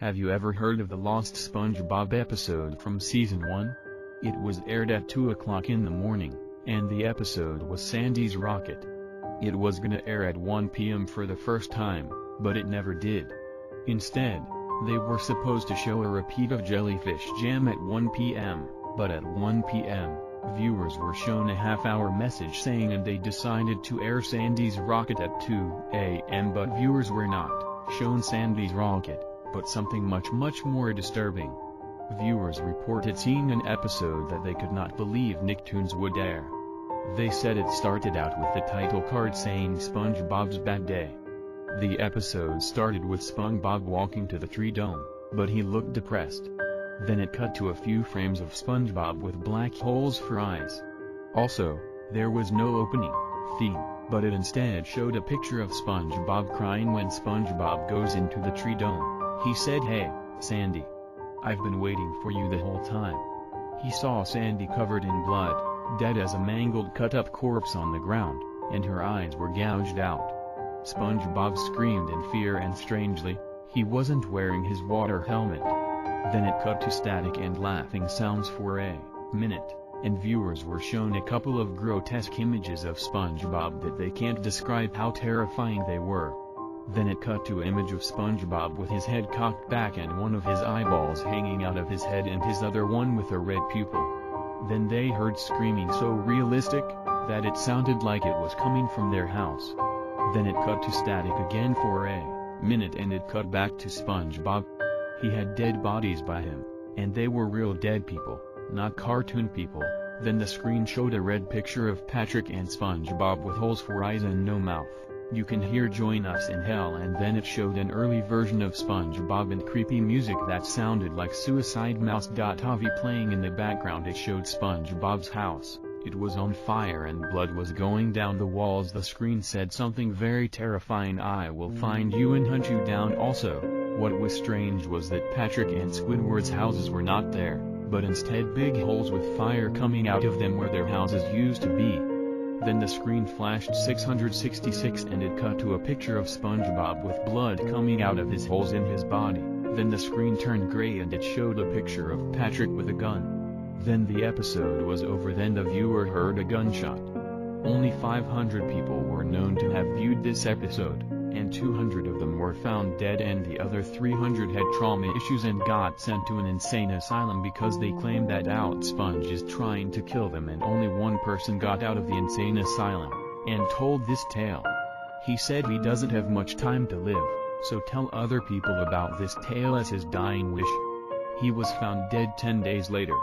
Have you ever heard of the lost SpongeBob episode from Season 1? It was aired at 2 o'clock in the morning, and the episode was Sandy's Rocket. It was gonna air at 1 p.m. for the first time, but it never did. Instead, they were supposed to show a repeat of Jellyfish Jam at 1 p.m., but at 1 p.m., viewers were shown a half-hour message saying and they decided to air Sandy's Rocket at 2 a.m. but viewers were not shown Sandy's Rocket, but something much more disturbing. Viewers reported seeing an episode that they could not believe Nicktoons would air. They said it started out with the title card saying SpongeBob's Bad Day. The episode started with SpongeBob walking to the tree dome, but he looked depressed. Then it cut to a few frames of SpongeBob with black holes for eyes. Also, there was no opening theme, but it instead showed a picture of SpongeBob crying when SpongeBob goes into the tree dome. He said, "Hey, Sandy. I've been waiting for you the whole time." He saw Sandy covered in blood, dead as a mangled cut-up corpse on the ground, and her eyes were gouged out. SpongeBob screamed in fear and strangely, he wasn't wearing his water helmet. Then it cut to static and laughing sounds for a minute, and viewers were shown a couple of grotesque images of SpongeBob that they can't describe how terrifying they were. Then it cut to an image of SpongeBob with his head cocked back and one of his eyeballs hanging out of his head and his other one with a red pupil. Then they heard screaming so realistic, that it sounded like it was coming from their house. Then it cut to static again for a minute and it cut back to SpongeBob. He had dead bodies by him, and they were real dead people, not cartoon people. Then the screen showed a red picture of Patrick and SpongeBob with holes for eyes and no mouth. You can hear "Join Us in Hell," and then it showed an early version of SpongeBob and creepy music that sounded like Suicide Mouse. Tavi playing in the background. It showed SpongeBob's house. It was on fire and blood was going down the walls. The screen said something very terrifying: "I will find you and hunt you down." Also, what was strange was that Patrick and Squidward's houses were not there, but instead big holes with fire coming out of them where their houses used to be. Then the screen flashed 666 and it cut to a picture of SpongeBob with blood coming out of his holes in his body. Then the screen turned gray and it showed a picture of Patrick with a gun. Then the episode was over. Then the viewer heard a gunshot. Only 500 people were known to have viewed this episode, and 200 of them were found dead and the other 300 had trauma issues and got sent to an insane asylum because they claimed that Sponge is trying to kill them. And only one person got out of the insane asylum and told this tale. He said he doesn't have much time to live, so tell other people about this tale as his dying wish. He was found dead 10 days later.